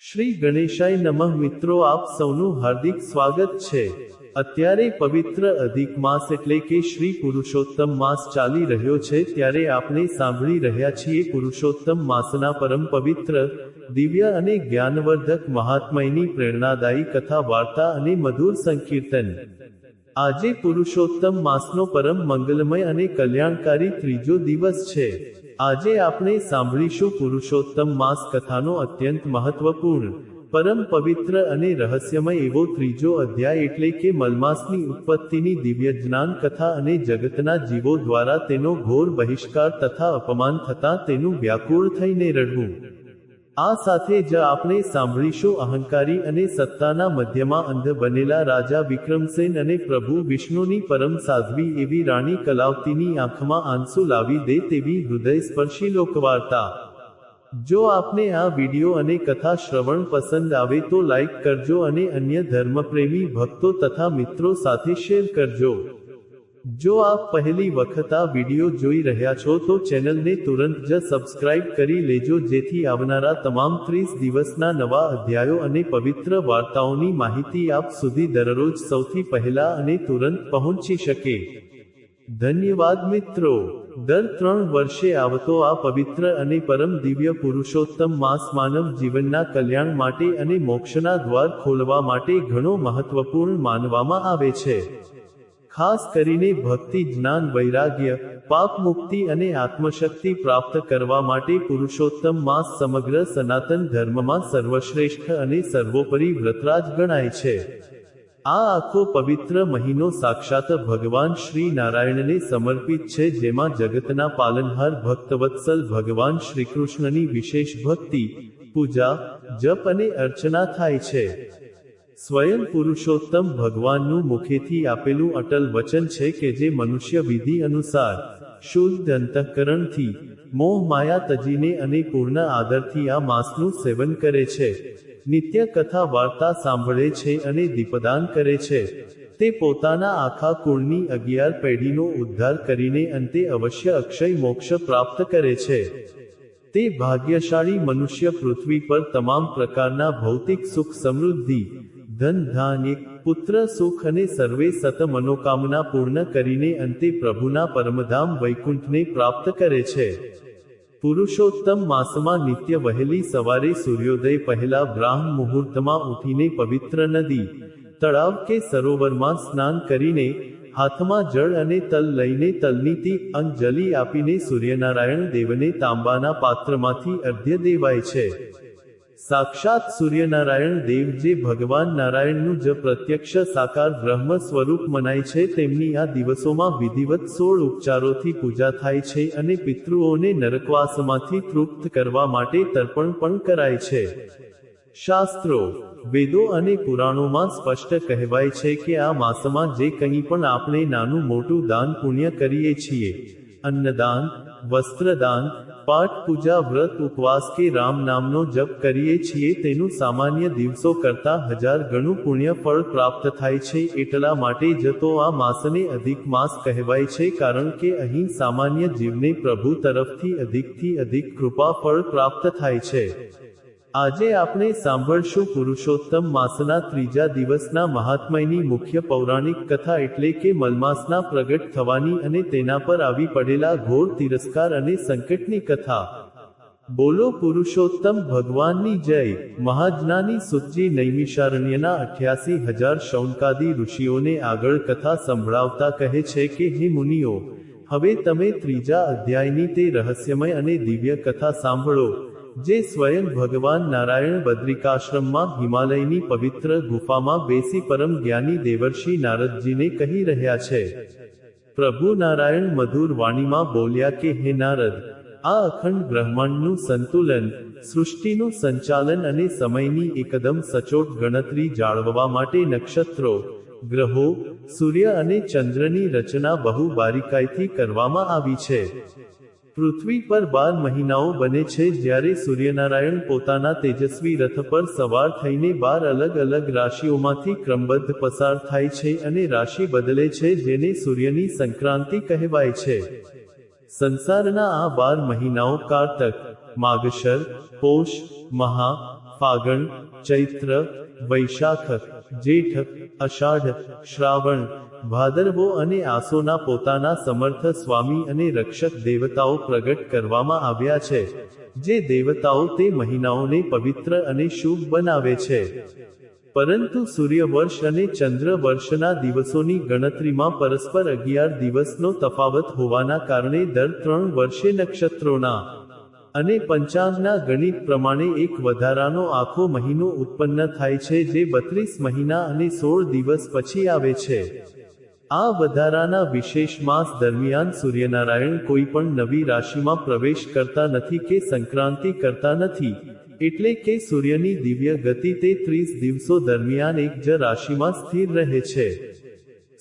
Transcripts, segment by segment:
શ્રી ગણેશાય નમઃ મિત્રો, આપ સૌનું હાર્દિક સ્વાગત છે। અત્યારે પવિત્ર અધિક માસ એટલે કે શ્રી પુરુષોત્તમ માસ ચાલી રહ્યો છે, ત્યારે આપણે સાંભળી રહ્યા છીએ પુરુષોત્તમ માસના પરમ પવિત્ર, દિવ્ય અને જ્ઞાનવર્ધક મહાત્મયની પ્રેરણાદાયી કથા વાર્તા અને મધુર સંકીર્તન। આજે પુરુષોત્તમ માસનો પરમ મંગલમય અને કલ્યાણકારી ત્રીજો દિવસ છે। આજે આપણે સાંભળીશું પુરુષોત્તમ માસ કથાનો અત્યંત મહત્વપૂર્ણ, પરમ પવિત્ર અને રહસ્યમય એવો ત્રીજો અધ્યાય એટલે કે મલમાસની ઉત્પત્તિની દિવ્ય જ્ઞાન કથા અને જગતના જીવો દ્વારા તેનો ઘોર બહિષ્કાર તથા અપમાન થતાં તેનું વ્યાકુળ થઈને રડવું। આ સાથે જ આપણે સાંભળીશું અહંકારી અને સત્તાના મધ્યમાં અંધ બનેલા રાજા વિક્રમસેન અને પ્રભુ વિષ્ણુની પરમ સાધ્વી એવી રાણી કલાવતીની આંખમાં આંસુ લાવી દે તેવી હૃદયસ્પર્શી લોકવાર્તા। જો આપને આ વિડિયો અને કથા શ્રવણ પસંદ આવે તો લાઈક કરજો અને અન્ય ધર્મપ્રેમી ભક્તો તથા મિત્રો સાથે શેર કરજો। જો આપ પહેલી વખત આ વિડિયો જોઈ રહ્યા છો તો ચેનલને તુરંત જ સબસ્ક્રાઇબ કરી લેજો, જેથી આવનારા તમામ 30 દિવસના નવા અધ્યાયો અને પવિત્ર વાર્તાઓની માહિતી આપ સુધી દરરોજ સૌથી પહેલા અને તુરંત પહોંચી શકે। ધન્યવાદ મિત્રો। દર 3 વર્ષે આવતો આ પવિત્ર અને પરમ દિવ્ય પુરુષોત્તમ માસ માનવ જીવનના કલ્યાણ માટે અને મોક્ષના દ્વાર ખોલવા માટે ઘણો મહત્વપૂર્ણ માનવામાં આવે છે। ખાસ કરીને ભક્તિ, જ્ઞાન, વૈરાગ્ય, પાપ મુક્તિ અને આત્મશક્તિ પ્રાપ્ત કરવા માટે પુરુષોત્તમ માસ સમગ્ર સનાતન ધર્મમાં સર્વશ્રેષ્ઠ અને સર્વોપરી વ્રતરાજ ગણાય છે। આ આખો પવિત્ર મહિનો સાક્ષાત ભગવાન શ્રી નારાયણને સમર્પિત છે, જેમાં જગતના પાલનહાર ભક્તવત્સલ ભગવાન શ્રીકૃષ્ણની વિશેષ ભક્તિ, પૂજા, જપ અને અર્ચના થાય છે। સ્વયં પુરુષોત્તમ ભગવાનનું મુખેથી આપેલું અટલ વચન છે કે જે મનુષ્ય વિધિ અનુસાર શુદ્ધ અંતઃકરણથી મોહ માયા તજીને અને પૂર્ણ આદરથી આ માસનું સેવન કરે છે, નિત્ય કથા વાર્તા સાંભળે છે અને દીપદાન કરે છે, તે પોતાના આખા કુળની 11 પેઢીનો ઉદ્ધાર કરીને અંતે અવશ્ય અક્ષય મોક્ષ પ્રાપ્ત કરે છે। તે ભાગ્યશાળી મનુષ્ય પૃથ્વી પર તમામ પ્રકારના ભૌતિક સુખ, સમૃદ્ધિ, ધન ધાન્ય, પુત્ર સુખ અને સર્વે સત મનોકામના પૂર્ણ કરીને અંતે પ્રભુના પરમધામ વૈકુંઠને પ્રાપ્ત કરે છે। પુરુષોત્તમ માસમાં નિત્ય વહેલી સવારે સૂર્યોદય પહેલા બ્રાહ્મ મુહૂર્તમાં ઉઠીને પવિત્ર નદી, તળાવ કે સરોવરમાં સ્નાન કરીને હાથમાં જળ અને તલ લઈને તલની અંજલિ આપીને સૂર્યનારાયણ દેવને તાંબાના પાત્રમાંથી અર્ઘ્ય દેવાય છે। સાક્ષાત સૂર્યનારાયણ દેવ જે ભગવાન નારાયણનું જ પ્રત્યક્ષ સાકાર બ્રહ્મ સ્વરૂપ મનાય છે, તેમની આ દિવસોમાં વિધિવત 16 ઉપચારોથી પૂજા થાય છે અને પિતૃઓને નરકવાસમાંથી તૃપ્ત કરવા માટે તર્પણ પણ કરાય છે। શાસ્ત્રો, વેદો અને પુરાણોમાં સ્પષ્ટ કહેવાય છે કે આ માસમાં જે કંઈ પણ આપણે નાનું મોટું દાન પુણ્ય કરીએ છીએ, અન્નદાન, વસ્ત્રદાન, પાઠ પૂજા, વ્રત, ઉપવાસ કે રામ નામનો જપ કરીએ છીએ, તેનું સામાન્ય દિવસો કરતાં 1000 ગણું પુણ્ય ફળ પ્રાપ્ત થાય છે। એટલા માટે જ તો આ માસને અધિક માસ કહેવાય છે, કારણ કે અહીં સામાન્ય જીવને પ્રભુ તરફથી અધિકથી અધિક કૃપા ફળ પ્રાપ્ત થાય છે। આજે આપણે સાંભળશું પુરુષોત્તમ માસના ત્રીજા દિવસના મહાત્મયની મુખ્ય પૌરાણિક કથા એટલે કે મલમાસના પ્રગટ થવાની અને તેના પર આવી પડેલા ઘોર તિરસ્કાર અને સંકટની કથા। બોલો પુરુષોત્તમ ભગવાનની જય। મહાજ્ઞાની સુતજી નૈમિષારણ્યના 88,000 શૌનકાદી ઋષિઓને આગળ કથા સંભળાવતા કહે છે કે હે મુનિઓ, હવે તમે ત્રીજા અધ્યાયની તે રહસ્યમય અને દિવ્ય કથા સાંભળો, જે સ્વયં ભગવાન નારાયણ બદ્રિકાશ્રમમાં હિમાલયની પવિત્ર ગુફામાં બેસી પરમ જ્ઞાની દેવર્ષિ નારદજીને કહી રહ્યા છે। પ્રભુ નારાયણ મધુર વાણીમાં બોલ્યા કે હે નારદ, આ અખંડ બ્રહ્માંડનું સંતુલન, સૃષ્ટિનું સંચાલન અને સમયની એકદમ સચોટ ગણતરી જાળવવા માટે નક્ષત્રો, ગ્રહો, સૂર્ય અને ચંદ્રની રચના બહુ બારીકાઈથી કરવામાં આવી છે। પૃથ્વી પર 12 મહિનાઓ બને છે, જ્યારે સૂર્યનારાયણ પોતાના તેજસ્વી રથ પર સવાર થઈને 12 અલગ અલગ રાશિઓમાંથી ક્રમબદ્ધ પસાર થાય છે અને રાશિ બદલે છે, જેને સૂર્યની સંક્રાંતિ કહેવાય છે। સંસારના આ 12 મહિનાઓ કારતક, માગશર, પોષ, મહા, ફાગણ, ચૈત્ર, વૈશાખ, જેઠ, અષાઢ, શ્રાવણ, ભાદરવો અને આસોના પોતાના સમર્થ સ્વામી અને રક્ષક દેવતાઓ પ્રગટ કરવામાં આવ્યા છે, જે દેવતાઓ તે મહિનાઓને પવિત્ર અને શુભ બનાવે છે. પરંતુ સૂર્ય વર્ષ અને ચંદ્ર વર્ષના દિવસોની ગણતરીમાં પરસ્પર 11 દિવસનો તફાવત હોવાના કારણે દર 3 વર્ષે નક્ષત્રોના અને પંચાંગના ગણિત પ્રમાણે એક વધારાનો આખો મહિનો ઉત્પન્ન થાય છે, જે 32 મહિના અને 16 દિવસ પછી આવે છે. આ વધારાના વિશેષ માસ દરમિયાન સૂર્યનારાયણ કોઈ પણ નવી રાશિમાં પ્રવેશ કરતા નથી કે સંક્રાંતિ કરતા નથી, એટલે કે સૂર્યની દિવ્ય ગતિ તે 30 દિવસો દરમિયાન એક જ રાશિમાં સ્થિર રહે છે.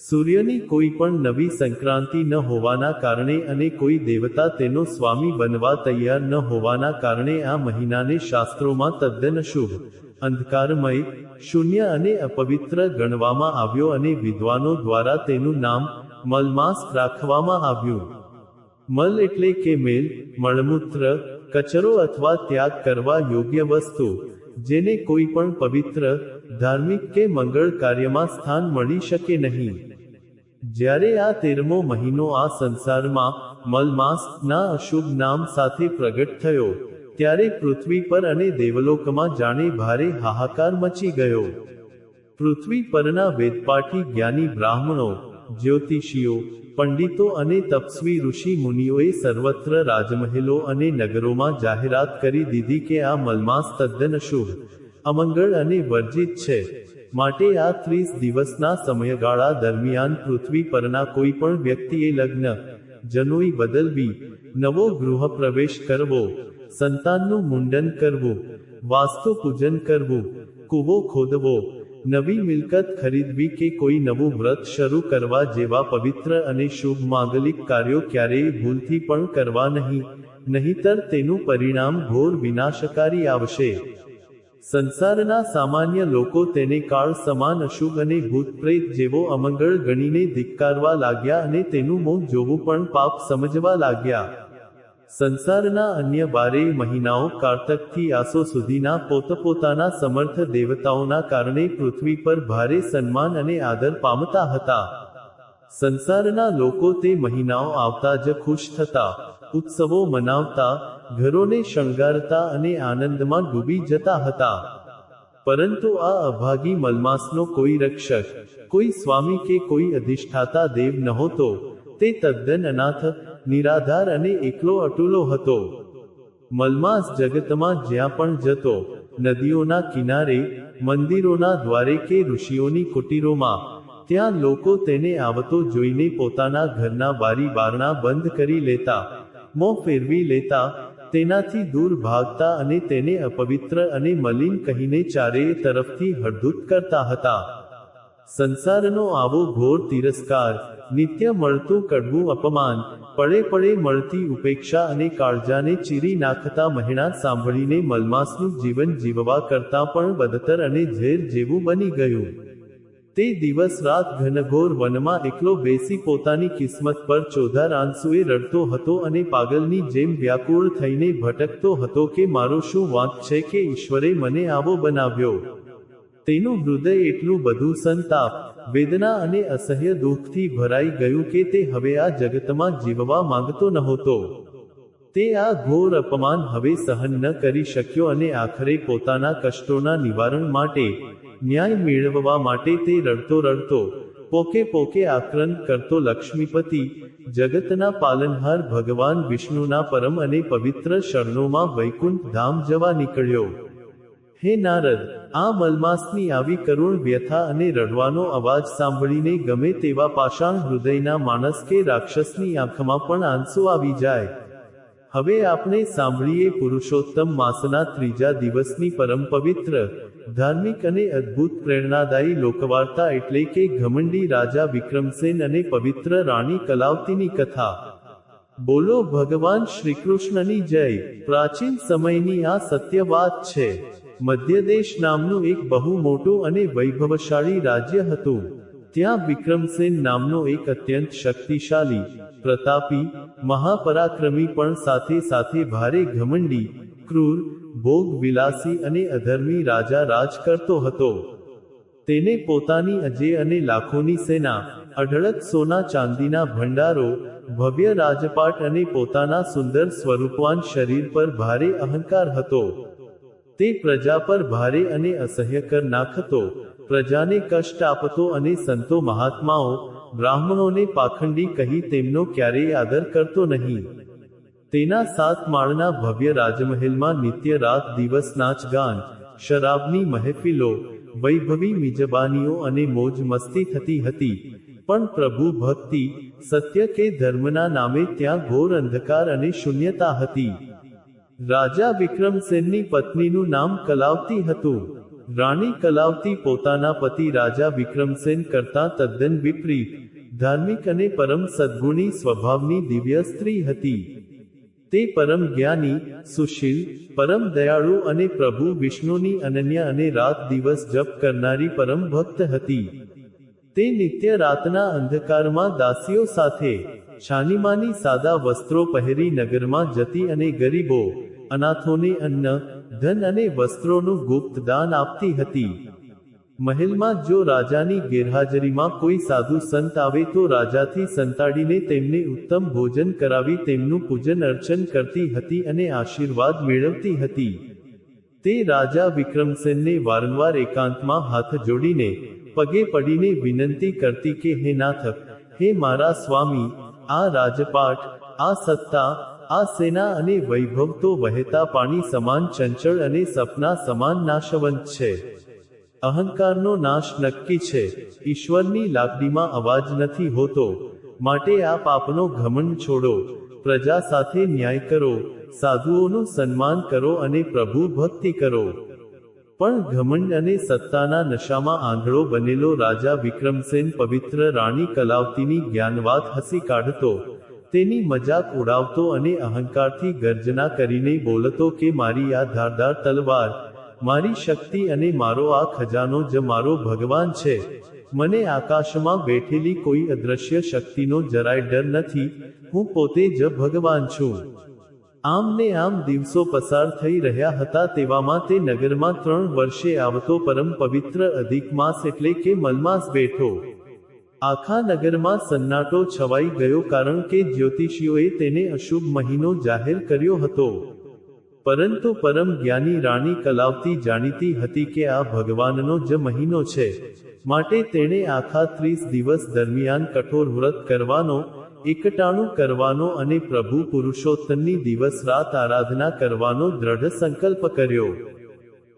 સૂર્યની કોઈ પણ નવી સંક્રાંતિ ન હોવાના કારણે અને કોઈ દેવતા તેનો સ્વામી બનવા તૈયાર ન હોવાના કારણે આ મહિનાને શાસ્ત્રોમાં તદ્દન અશુભ, અંધકારમય, શૂન્ય અને અપવિત્ર ગણવામાં આવ્યો અને વિદ્વાનો દ્વારા તેનું નામ મલમાસ રાખવામાં આવ્યું. મલ એટલે કે મેલ, મળમૂત્ર, કચરો અથવા ત્યાગ કરવા યોગ્ય વસ્તુ, જેને કોઈ પણ પવિત્ર, ધાર્મિક કે મંગળ કાર્યમાં સ્થાન મળી શકે નહીં. જ્યારે આ 13મો મહિનો આ સંસારમાં મલમાસ ના અશુભ નામ સાથે પ્રગટ થયો, ત્યારે પૃથ્વી પર અને દેવલોકમાં જાણે ભારે હાહાકાર મચી ગયો. પૃથ્વી પરના વેદપાઠી જ્ઞાની બ્રાહ્મણો, જ્યોતિષીઓ, પંડિતો અને તપસ્વી ઋષિ મુનિઓએ સર્વત્ર રાજમહેલો અને નગરોમાં જાહેરાત કરી દીધી કે આ મલમાસ તદ્દન અશુભ, અમંગળ અને વર્જિત છે. માટે આ 30 દિવસના સમયગાળા દરમિયાન પૃથ્વી પરના કોઈ પણ વ્યક્તિએ લગ્ન, જનોઈ બદલવી, નવો ગૃહ પ્રવેશ કરવો, સંતાનનું મુંડન કરવું, વાસ્તુ પૂજન કરવું, કૂવો ખોદવો, નવી મિલકત ખરીદવી કે કોઈ નવું વ્રત શરૂ કરવા જેવા પવિત્ર અને શુભ માંગલિક કાર્યો ક્યારેય ભૂલથી પણ કરવા નહીં, નહીંતર તેનું પરિણામ ઘોર વિનાશકારી આવશે. સંસારના સામાન્ય લોકો તેને કાળ સમાન અશુભ અને ભૂત પ્રેત જેવો અમંગળ ગણીને ધિક્કારવા લાગ્યા અને તેનું મોં જોવું પણ પાપ સમજવા લાગ્યા. સંસારના અન્ય 12 મહિનાઓ કારતકથી આસો સુધીના પોતપોતાના સમર્થ દેવતાઓના કારણે પૃથ્વી પર ભારે સન્માન અને આદર પામતા હતા. સંસારના લોકો તે મહિનાઓ આવતા જ ખુશ થતા, ઉત્સવો મનાવતા, ઘરોને શણગારતા અને આનંદમાં ડૂબી જતા હતા. પરંતુ આ અભાગી મલમાસનો કોઈ રક્ષક, કોઈ સ્વામી કે કોઈ અધિષ્ઠાતા દેવ નહોતો. તે તદ્દન અનાથ, નિરાધાર અને એકલો અટુલો હતો. મલમાસ જગતમાં જ્યાં પણ જતો, નદીઓના કિનારે, મંદિરોના દ્વારે કે ઋષિઓની કુટીરોમાં, ત્યાં લોકો તેને આવતો જોઈને પોતાના ઘરના બારી બારણા બંધ કરી લેતા, મોં ફેરવી લેતા, તેનાથી દૂર ભાગતા અને તેને અપવિત્ર અને મલિન કહીને ચારેય તરફથી હડધૂત કરતા હતા. સંસારનો આવો ઘોર તિરસ્કાર, નિત્ય મળતું કડવું અપમાન, પળે પળે મળતી ઉપેક્ષા અને કાળજાને ચીરી નાખતા મહેણા સાંભળીને મલમાસનું જીવન જીવવા કરતાં પણ બદતર અને ઝેર જેવું બની ગયું. તે દિવસ રાત ઘનઘોર વનમાં એકલો બેસી પોતાની કિસ્મત પર ચોધાર આંસુએ રડતો હતો અને પાગલની જેમ વ્યાકુળ થઈને ભટકતો હતો કે મારો શું વાંક છે કે ઈશ્વરે મને આવો બનાવ્યો. તેનું હૃદય એટલું બધું સંતાપ, વેદના અને અસહ્ય દુઃખથી ભરાઈ ગયું કે તે હવે આ જગતમાં જીવવા માંગતો નહોતો. તે આ ઘોર અપમાન હવે સહન ન કરી શક્યો અને આખરે પોતાના કષ્ટોના નિવારણ માટે, ન્યાય મેળવવા માટે તે રડતો રડતો, પોકે પોકે આક્રંદ કરતો લક્ષ્મીપતિ, જગતના પાલનહાર ભગવાન વિષ્ણુના પરમ અને પવિત્ર શરણોમાં વૈકુંઠ ધામ જવા નીકળ્યો. હે નારદ, આ મલમાસની આવી કરુણ વ્યથા અને રડવાનો અવાજ સાંભળીને ગમે તેવા પાષાણ હૃદયના માણસ કે રાક્ષસની આંખમાં પણ આંસુ આવી જાય. હવે આપણે સાંભળીએ પુરુષોત્તમ માસના 3જા દિવસની પરમ પવિત્ર, ધાર્મિક અને અદ્ભુત પ્રેરણાદાયી લોકવાર્તા એટલે કે ઘમંડી રાજા વિક્રમસેન અને પવિત્ર રાણી કલાવતીની કથા. બોલો ભગવાન શ્રીકૃષ્ણની જય. પ્રાચીન સમયની આ સત્ય વાત છે. મધ્યદેશ નામનું એક બહુ મોટું અને વૈભવશાળી રાજ્ય હતું. ત્યાં વિક્રમસેન નામનો એક અત્યંત શક્તિશાળી, પ્રતાપી, મહાપરાક્રમી પણ સાથે સાથે ભારે ઘમંડી, ક્રૂર, ભોગ વિલાસી અને અધર્મી રાજા રાજ કરતો હતો. તેને પોતાની અજેય અને લાખોની સેના, અઢળક સોના ચાંદીના ભંડારો, ભવ્ય રાજપાટ અને પોતાના સુંદર સ્વરૂપવાન શરીર પર ભારે અહંકાર હતો. તે પ્રજા પર ભારે અને અસહ્ય કર નાખતો, પ્રજાને કષ્ટ આપતો અને સંતો મહાત્માઓ, બ્રાહ્મણોને પાખંડી કહી તેમનો ક્યારેય આદર કરતો નહીં. તેના 7 માળના ભવ્ય રાજમહેલમાં નિત્ય રાત દિવસ નાચગાન, શરાબની મહેફિલો, વૈભવી મિજબાનીઓ અને મોજ મસ્તી થતી હતી. પણ પ્રભુ ભક્તિ, સત્ય કે ધર્મના નામે ત્યાં ઘોર અંધકાર અને શૂન્યતા હતી. રાજા વિક્રમસેનની પત્નીનું નામ કલાવતી હતું. રાણી કલાવતી પોતાના પતિ રાજા વિક્રમસેન કરતાં તદ્દન વિપરીત, ધાર્મિક અને પરમ સદ્ગુણી સ્વભાવની દિવ્ય સ્ત્રી હતી. તે પરમ જ્ઞાની, સુશીલ, પરમ દયાળુ અને પ્રભુ વિષ્ણુની અનન્ય અને રાત દિવસ જપ કરનારી પરમ ભક્ત હતી. તે નિત્ય રાતના અંધકારમાં દાસીઓ સાથે, છાનીમાની સાદા વસ્ત્રો પહેરી નગરમાં જતી અને ગરીબો, અનાથોને અન્ન, ધન અને વસ્ત્રોનું ગુપ્ત દાન આપતી હતી. મહેલમાં જો રાજાની ગેરહાજરીમાં કોઈ સાધુ સંત આવે તો રાજાથી સંતાડીને તેમને ઉત્તમ ભોજન કરાવી તેમનું પૂજન અર્ચન કરતી હતી અને આશીર્વાદ મેળવતી હતી. તે રાજા વિક્રમસેનને વારંવાર એકાંતમાં હાથ જોડીને, પગે પડીને વિનંતી કરતી કે હે નાથ, હે મારા સ્વામી, આ રાજપાટ, આ સત્તા, આ સેના અને વૈભવ તો વહેતા પાણી સમાન ચંચળ અને સપના સમાન નાશવંત છે. અહંકારનો નાશ નક્કી છે. ઈશ્વરની લાકડીમાં અવાજ નથી હોતો. માટે આ પાપનો ઘમંડ છોડો, પ્રજા સાથે ન્યાય કરો, સાધુઓનું સન્માન કરો અને પ્રભુ ભક્તિ કરો. પણ ઘમંડ અને સત્તાના નશામાં આંધળો બનેલો રાજા વિક્રમસેન પવિત્ર રાણી કલાવતીની જ્ઞાનવાત હસી કાઢતો, તેની મજાક ઉડાવતો અને અહંકારથી ગર્જના કરીને બોલતો કે મારી આ ધારદાર તલવાર, મારી શક્તિ અને મારો આ ખજાનો જ મારો ભગવાન છે. મને આકાશમાં બેઠેલી કોઈ અદ્રશ્ય શક્તિનો જરાય ડર નથી. હું પોતે જ ભગવાન છું. આમ ને આમ દિવસો પસાર થઈ રહ્યા હતા તેવામાં તે નગરમાં 3 વર્ષે આવતો પરમ પવિત્ર અધિક માસ એટલે કે મલમાસ બેઠો. આખા નગરમાં સન્નાટો છવાઈ ગયો કારણ કે જ્યોતિષીઓએ તેને અશુભ મહિનો જાહેર કર્યો હતો. પરંતુ પરમ જ્ઞાની રાણી કલાવતી જાણીતી હતી કે આ ભગવાનનો જ મહિનો છે. માટે તેણે આખા 30 દિવસ દરમિયાન કઠોર વ્રત કરવાનો, એકટાણું કરવાનો અને પ્રભુ પુરુષોત્તમની દિવસ રાત આરાધના કરવાનો દ્રઢ સંકલ્પ કર્યો.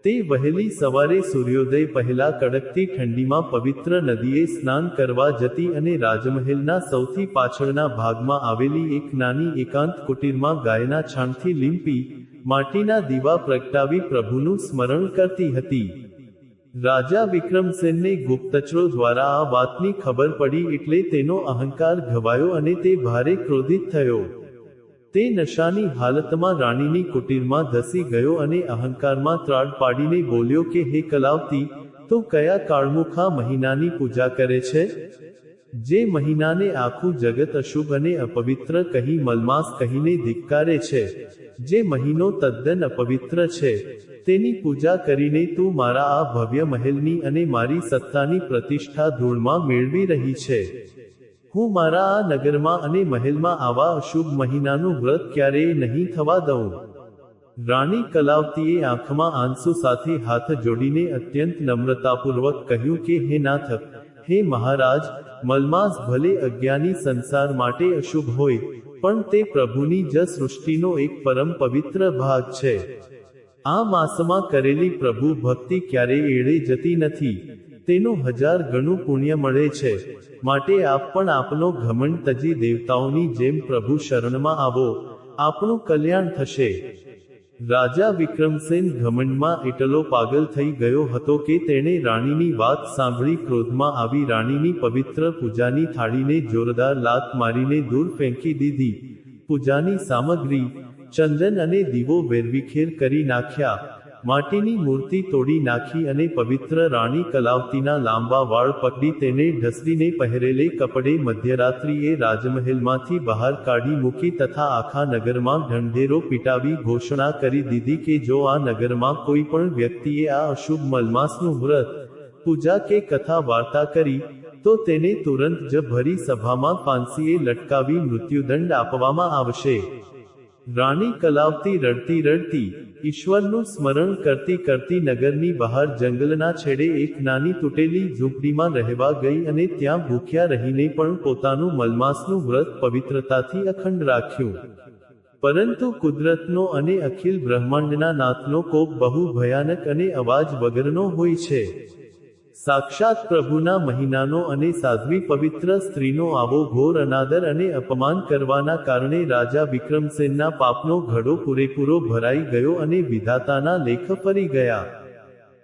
તે વહેલી સવારે સૂર્યોદય પહેલા કડકતી ઠંડીમાં પવિત્ર નદીએ સ્નાન કરવા જતી અને રાજમહેલના સૌથી પાછળના ભાગમાં આવેલી એક નાની એકાંત કુટીરમાં ગાયના છાણથી લીંપી, માટીના દીવા પ્રગટાવી પ્રભુનું સ્મરણ કરતી હતી. રાજા વિક્રમસેનને ગુપ્તચરો દ્વારા આ વાતની ખબર પડી એટલે તેનો અહંકાર ઘવાયો અને તે ભારે ક્રોધિત થયો. તે નશાની હાલતમાં રાણીની કુટીરમાં ધસી ગયો અને અહંકારમાં ત્રાડ પાડીને બોલ્યો કે હે કલાવતી, તો કયા કાળમુખા મહિનાની પૂજા કરે છે? જે મહિનાને આખું જગત અશુભ અને અપવિત્ર કહી મલમાસ કહીને ધિક્કારે છે, જે મહિનો તદ્દન અપવિત્ર છે, તેની પૂજા કરીને તું મારા આ ભવ્ય મહેલની અને મારી સત્તાની પ્રતિષ્ઠા ધૂળમાં મેળવી રહી છે. હું મારા આ નગરમાં અને મહેલમાં આવા અશુભ મહિનાનું વ્રત ક્યારેય નહીં થવા દઉં. રાણી કલાવતીએ આંખમાં આંસુ સાથે હાથ જોડીને અત્યંત નમ્રતાપૂર્વક કહ્યું કે હે નાથ, હે મહારાજ, મલમાસ ભલે અજ્ઞાની સંસાર માટે અશુભ હોય, પણ તે પ્રભુની જ સૃષ્ટિનો એક પરમ પવિત્ર ભાગ છે. આ માસમાં કરેલી પ્રભુ ભક્તિ ક્યારેય એળે જતી નથી. તેનું 1000 ગણું પુણ્ય મળે છે. માટે આપ પણ આપનો ઘમંડ તજી દેવતાઓની જેમ પ્રભુ શરણમાં આવો, આપણું કલ્યાણ થશે. રાજા વિક્રમસેન ઘમંડમાં એટલો પાગલ થઈ ગયો હતો કે તેણે રાણીની વાત સાંભળી ક્રોધમાં આવી રાણીની પવિત્ર પૂજાની થાળીને જોરદાર લાત મારીને દૂર ફેંકી દીધી. પૂજાની સામગ્રી, ચંદન અને દીવો વેરવિખેર કરી નાખ્યા. માટીની મૂર્તિ તોડી નાખી અને પવિત્ર રાણી કલાવતીના લાંબા વાળ પકડી તેને ઢસડીને પહેરેલે કપડે મધ્યરાત્રિએ રાજમહેલમાંથી બહાર કાઢી મૂકી તથા આખા નગરમાં ઢંઢેરો પીટાવી ઘોષણા કરી દીધી કે જો આ નગરમાં કોઈ પણ વ્યક્તિએ આ અશુભ મલમાસનું વ્રત, પૂજા કે કથા વાર્તા કરી તો તેને તુરંત જ ભરી સભામાં ફાંસીએ લટકાવી મૃત્યુદંડ આપવામાં આવશે. રાણી કલાવતી રડતી રડતી, ઈશ્વરનું સ્મરણ કરતી કરતી નગરની બહાર જંગલના છેડે એક નાની તૂટેલી ઝૂંપડીમાં રહેવા ગઈ અને ત્યાં ભૂખ્યા રહીને પણ પોતાનું મલમાસનું વ્રત પવિત્રતાથી અખંડ રાખ્યું. પરંતુ કુદરતનો અને અખિલ બ્રહ્માંડના નાથનો કોપ બહુ ભયાનક અને અવાજ વગરનો હોય છે. સાક્ષાત પ્રભુના મહિનાનો અને સાધ્વી પવિત્ર સ્ત્રીનો આવો ઘોર અનાદર અને અપમાન કરવાના કારણે રાજા વિક્રમસેનના પાપનો ઘડો પૂરેપૂરો ભરાઈ ગયો અને વિધાતાના લેખ ફરી ગયા.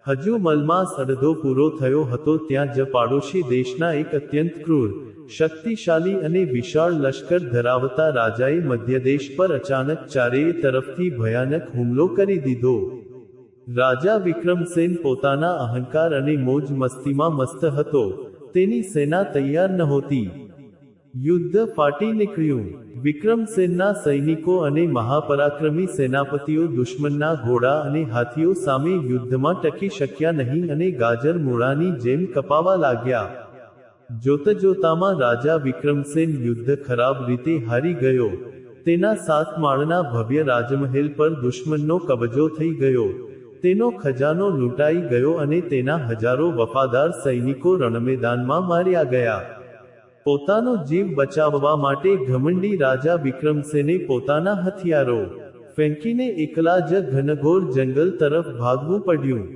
હજુ મલમાસ અડધો પૂરો થયો હતો ત્યાં જ પાડોશી દેશના એક અત્યંત ક્રૂર, શક્તિશાળી અને વિશાળ લશ્કર ધરાવતા રાજાએ મધ્યદેશ પર અચાનક ચારેય તરફથી ભયાનક હુમલો કરી દીધો. રાજા વિક્રમસેન પોતાના અહંકાર અને મોજ મસ્તીમાં મસ્ત હતો. તેની સેના તૈયાર નહોતી. યુદ્ધ ફાટી નીકળ્યું. વિક્રમસેનના સૈનિકો અને મહાપરાક્રમી સેનાપતિઓ દુશ્મનના ઘોડા અને હાથીઓ સામે યુદ્ધમાં ટકી શક્યા નહીં અને ગાજર મૂળાની જેમ કપાવા લાગ્યા. જોતજોતામાં રાજા વિક્રમસેન યુદ્ધ ખરાબ રીતે હારી ગયો. તેના 7 માળના ભવ્ય રાજમહેલ પર દુશ્મનનો કબજો થઈ ગયો. તેનો ખજાનો લૂંટાઈ ગયો અને તેના હજારો વફાદાર સૈનિકો રણમેદાનમાં માર્યા ગયા. પોતાનો જીવ બચાવવા માટે ઘમંડી રાજા વિક્રમસેને પોતાના હથિયારો ફેંકીને એકલા જ ઘનઘોર જંગલ તરફ ભાગવું પડ્યું.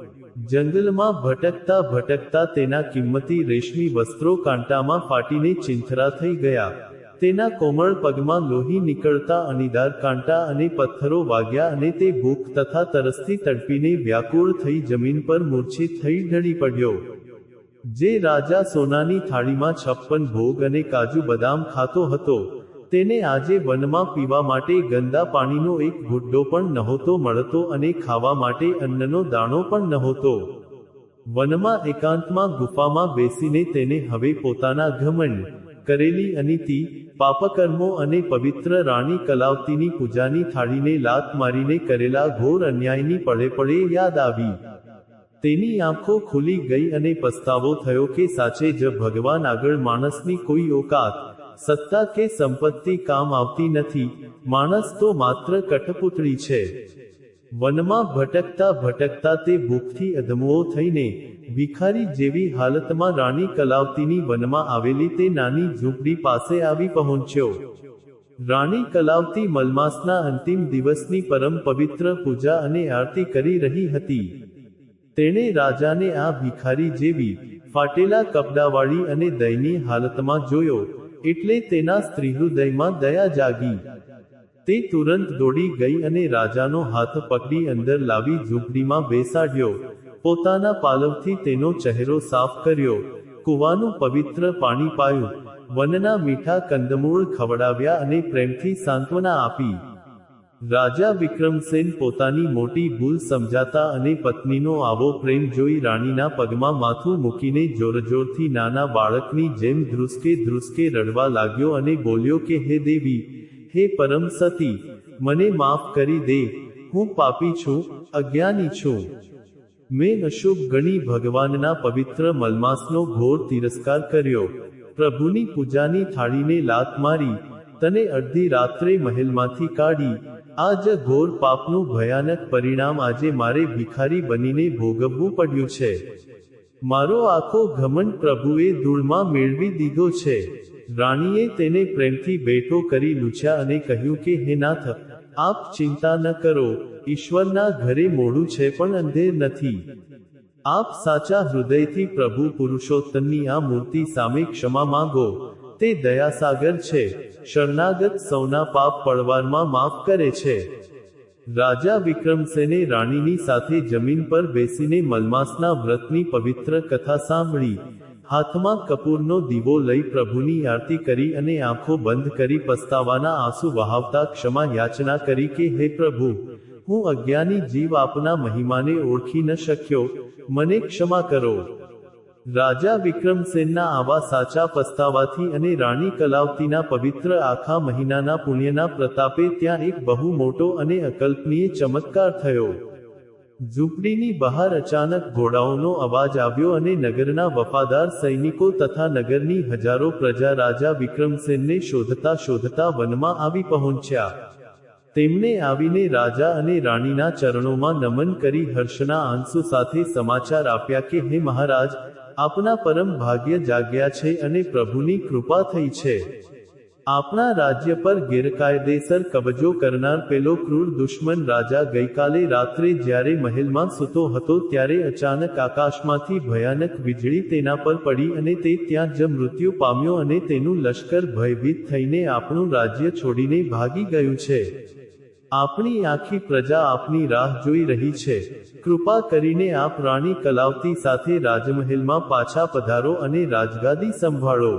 જંગલમાં ભટકતા ભટકતા તેના કિંમતી રેશમી વસ્ત્રો કાંટામાં ફાટીને ચીંથરા થઈ ગયા. તેના કોમળ પગમાં લોહી નીકળતા અણીદાર કાંટા અને પથ્થરો વાગ્યા અને તે ભૂખ તથા તરસથી તડપીને વ્યાકુળ થઈ જમીન પર મૂર્છિત થઈ ઢળી પડ્યો. જે રાજા સોનાની થાળીમાં 56 ભોગ અને કાજુ બદામ ખાતો હતો, તેને આજે વનમાં પીવા માટે ગંદા પાણીનો એક ઘૂંટડો પણ નહોતો મળતો અને ખાવા માટે અન્નનો દાણો પણ નહોતો. વનમાં એકાંતમાં ગુફામાં બેસીને તેને હવે પોતાના ઘમંડ, કરેલી અનીતિ, પાપકર્મો અને પવિત્ર રાણી કલાવતીની પૂજાની થાળીને લાત મારીને કરેલા ઘોર અન્યાયની પળે પળે યાદ આવી. તેની આંખો ખુલી ગઈ અને પસ્તાવો થયો કે સાચે જ ભગવાન આગળ માણસની કોઈ ઓકાત, સત્તા કે સંપત્તિ કામ આવતી નથી. માણસ તો માત્ર કઠપૂતળી છે. વનમાં ભટકતા ભટકતા તે ભૂખથી અધમુઓ થઈને ભિખારી જેવી હાલતમાં રાણી કલાવતીની વનમાં આવેલી તે નાની ઝૂંપડી પાસે આવી પહોંચ્યો. રાણી કલાવતી મલમાસના અંતિમ દિવસની પરમ પવિત્ર પૂજા અને આરતી કરી રહી હતી. તેણે રાજાને આ ભિખારી જેવી ફાટેલા કપડાવાળી અને દયનીય હાલતમાં જોયો, એટલે તેના સ્ત્રીહૃદયમાં દયા જાગી. તે તુરંત દોડી ગઈ અને રાજાનો હાથ પકડી અંદર લાવી ઝૂંપડીમાં બેસાડ્યો. પોતાના પાલવથી તેનો ચહેરો સાફ કર્યો, કૂવાનું પવિત્ર પાણી પાયું, વનના મીઠા કંદમૂળ ખવડાવ્યા અને પ્રેમથી સાંત્વના આપી. રાજા વિક્રમસેન પોતાની મોટી ભૂલ સમજાતા અને પત્નીનો આવો પ્રેમ જોઈ રાણીના પગમાં માથું મૂકીને જોરજોરથી નાના બાળકની જેમ ધ્રુસકે ધ્રુસકે રડવા લાગ્યો અને બોલ્યો કે હે દેવી, હે પરમ સતી, મને માફ કરી દે. હું પાપી છું, અજ્ઞાની છું. મેં અશુભ ગણી ભગવાનના પવિત્ર મલમાસનો ઘોર તિરસ્કાર કર્યો. પ્રભુની પૂજાની થાળીને લાત મારી, તને અડધી રાત્રે મહેલમાંથી કાઢી. આ જ ઘોર પાપનું ભયાનક પરિણામ આજે મારે ભિખારી બનીને ભોગવવું પડ્યું છે. મારો આખો ઘમંડ પ્રભુએ ધૂળમાં મેળવી દીધો છે. રાણીએ તેને પ્રેમથી બેઠો કરી લૂછ્યા અને કહ્યું કે હે નાથ, આપ ચિંતા ન કરો. ઈશ્વરના ઘરે મોડું છે પણ અંધેર નથી. આપ સાચા હૃદયથી પ્રભુ પુરુષોત્તમની આ મૂર્તિ સામે ક્ષમા માંગો. તે દયાસાગર છે, શરણાગત સૌના પાપ પળવારમાં માફ કરે છે. રાજા વિક્રમસેને રાણીની સાથે જમીન પર બેસીને મલમાસના વ્રતની પવિત્ર કથા સાંભળી. હાથમાં કપૂરનો દીવો લઈ પ્રભુની આરતી કરી અને આંખો બંધ કરી પસ્તાવાના આંસુ વહાવતા ક્ષમા યાચના કરી કે હે પ્રભુ, હું અજ્ઞાની જીવ આપના મહિમાને ઓળખી ન શક્યો, મને ક્ષમા કરો. રાજા વિક્રમસેનના આવા સાચા પસ્તાવાથી અને રાણી કલાવતીના પવિત્ર આખા મહિનાના પુણ્યના પ્રતાપે ત્યાં એક બહુ મોટો અને અકલ્પનીય ચમત્કાર થયો. ઝૂંપડીની બહાર અચાનક ઘોડાઓનો અવાજ આવ્યો અને નગરના વફાદાર સૈનિકો તથા નગરની હજારો પ્રજા રાજા વિક્રમસેનને શોધતા શોધતા વનમાં આવી પહોંચ્યા. તેમને આવીને રાજા અને રાણીના ચરણોમાં નમન કરી હર્ષના આંસુ સાથે સમાચાર આપ્યા કે હે મહારાજ, આપના પરમ ભાગ્ય જાગ્યા છે અને પ્રભુની કૃપા થઈ છે. આપણા રાજ્ય પર ગેરકાયદેસર કબજો કરનાર પેલો ક્રૂર દુશ્મન રાજા ગઈકાલે રાત્રે જ્યારે મહેલમાં સૂતો હતો ત્યારે અચાનક આકાશમાંથી ભયાનક વીજળી તેના પર પડી અને તે ત્યાં જ મૃત્યુ પામ્યો અને તેનું લશ્કર ભયભીત થઈને આપણું રાજ્ય છોડીને ભાગી ગયું છે. આપણી આખી પ્રજા આપની રાહ જોઈ રહી છે. કૃપા કરીને આપ રાણી કલાવતી સાથે રાજમહેલમાં પાછા પધારો અને રાજગાદી સંભાળો.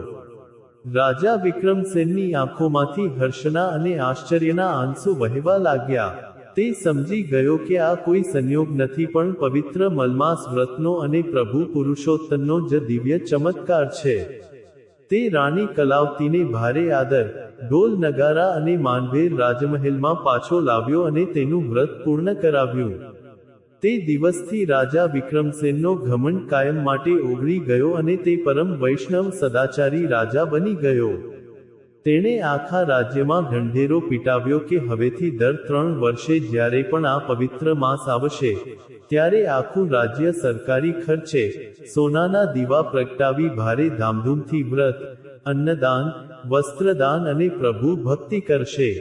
રાજા વિક્રમસેનની આંખોમાંથી હર્ષના અને આશ્ચર્યના આંસુ વહેવા લાગ્યા. તે સમજી ગયો કે આ કોઈ સંયોગ નથી પણ પવિત્ર મલમાસ વ્રતનો અને પ્રભુ પુરુષોત્તમનો જ દિવ્ય ચમત્કાર છે. તે રાણી કલાવતીને ભારે આદર, ઢોલ નગારા અને માનભેર રાજમહેલમાં પાછો લાવ્યો અને તેનું વ્રત પૂર્ણ કરાવ્યું. તે દિવસથી રાજા વિક્રમસેનનો ઘમંડ કાયમ માટે ઓગળી ગયો અને તે પરમ વૈષ્ણવ સદાચારી રાજા બની ગયો. તેણે આખા રાજ્યમાં ઢંઢેરો પીટાવ્યો કે હવેથી દર 3 વર્ષે જ્યારે પણ આ પવિત્ર માસ આવશે ત્યારે આખું રાજ્ય સરકારી ખર્ચે સોનાના દીવા પ્રગટાવી ભારે ધામધૂમથી વ્રત, અન્નદાન, વસ્ત્રદાન અને પ્રભુ ભક્તિ કરશે.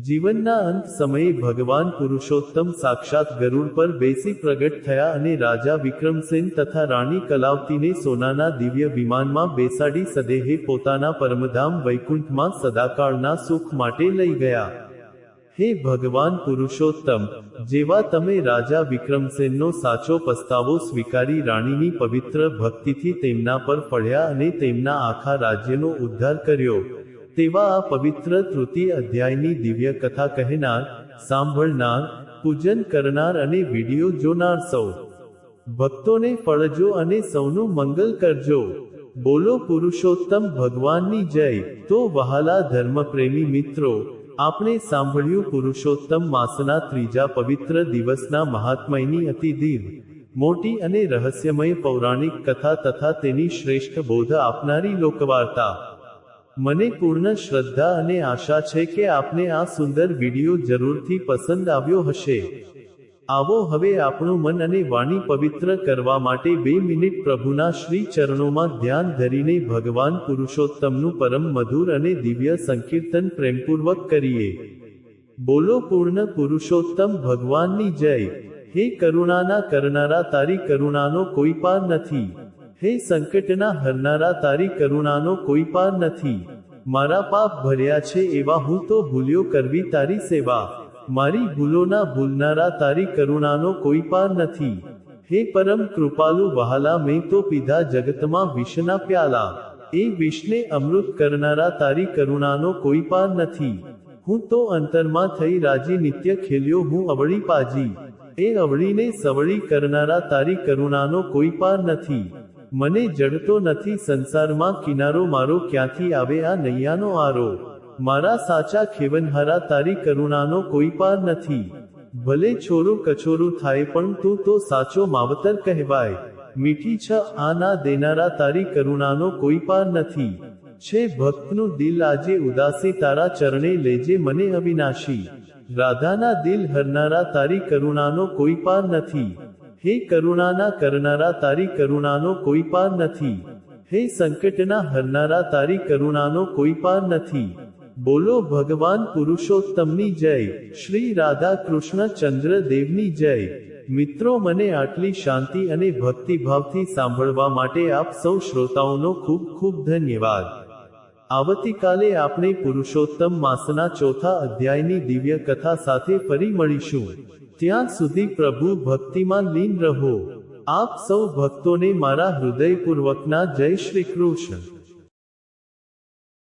જીવનના અંત સમયે ભગવાન પુરુષોત્તમ સાક્ષાત ગરુડ પર બેસી પ્રગટ થયા અને રાજા વિક્રમસેન તથા રાણી કલાવતીને સોનાના દિવ્ય વિમાનમાં બેસાડી સદેહે પોતાના પરમધામ વૈકુંઠમાં સદાકાળના સુખ માટે લઈ ગયા. હે ભગવાન પુરુષોત્તમ, જેવા તમે રાજા વિક્રમસેનનો સાચો પસ્તાવો સ્વીકારી રાણીની પવિત્ર ભક્તિથી તેમના પર પડ્યા અને તેમના આખા રાજ્યનો ઉદ્ધાર કર્યો, તેવા આ પવિત્ર તૃતીય અધ્યાયની દિવ્ય કથા કહેનાર, સાંભળનાર, પૂજન કરનાર અને વિડિયો જોનાર સૌ ભક્તોને ફળજો અને સૌનું મંગલ કરજો. બોલો પુરુષોત્તમ ભગવાનની જય. તો વહાલા ધર્મપ્રેમી મિત્રો, આપણે સાંભળ્યું પુરુષોત્તમ માસના ત્રીજા પવિત્ર દિવસના મહાત્મયની અતિ દીર્ઘ, મોટી અને રહસ્યમય પૌરાણિક કથા તથા તેની શ્રેષ્ઠ બોધ આપનારી લોકવાર્તા. મને પૂર્ણ શ્રદ્ધા અને આશા છે કે આપને આ સુંદર વિડિયો જરૂરથી પસંદ આવ્યો હશે. આવો હવે આપણું મન અને વાણી પવિત્ર કરવા માટે 2 મિનિટ પ્રભુના શ્રી ચરણોમાં ધ્યાન ધરીને ભગવાન પુરુષોત્તમનું પરમ મધુર અને દિવ્ય સંકીર્તન પ્રેમપૂર્વક કરીએ. બોલો પૂર્ણ પુરુષોત્તમ ભગવાનની જય. હે કરુણાના કરનારા, તારી કરુણાનો કોઈ પાર નથી. હે સંકટના હરનારા, તારી કરુણાનો કોઈ પાર નથી. મારા પાપ ભર્યા છે એવા હું તો ભૂલ્યો કરવી તારી સેવા. મારી ભૂલોના ભૂલનારા, તારી કરુણાનો કોઈ પાર નથી. હે પરમ કૃપાલુ વહાલા, મેં તો પીધા જગતમાં વિષના પ્યાલા. એ વિષને અમૃત કરનારા, તારી કરુણાનો કોઈ પાર નથી. હું તો અંતરમાં થઈ રાજી નિત્ય ખેલ્યો હું અવળી પાજી. એ અવળીને સવળી કરનારા, તારી કરુણાનો કોઈ પાર નથી. મને જડતો નથી સંસારમાં કિનારો, મારો ક્યાંથી આવે આ નૈયાનો આરો. મારા સાચા ખેવનહારા, તારી કરુણાનો કોઈ પાર નથી. ભલે છોરું કછોરું થાય પણ તું તો સાચો માવતર કહેવાય. મીઠી છ આ ના દેનારા, તારી કરુણાનો કોઈ પાર નથી. છે ભક્તનું દિલ આજે ઉદાસી, તારા ચરણે લેજે મને અવિનાશી. રાધાના દિલ હરનારા, તારી કરુણાનો કોઈ પાર નથી. હે કરુણાના કરનારા, તારી કરુણાનો કોઈ પાર નથી. હે સંકટના હરનારા, તારી કરુણાનો કોઈ પાર નથી. બોલો ભગવાન પુરુષોત્તમની જય. શ્રી રાધા કૃષ્ણ ચંદ્ર દેવની જય. મિત્રો, મને આટલી શાંતિ અને ભક્તિભાવથી સાંભળવા માટે આપ સૌ શ્રોતાઓનો ખૂબ ખૂબ ધન્યવાદ. આવતીકાલે આપણે પુરુષોત્તમ માસના ચોથા અધ્યાયની દિવ્ય કથા સાથે ફરી મળીશું. ત્યાં સુધી પ્રભુ ભક્તિમાં લીન રહો. આપ સૌ ભક્તોને મારા હૃદયપૂર્વકના જય શ્રી કૃષ્ણ.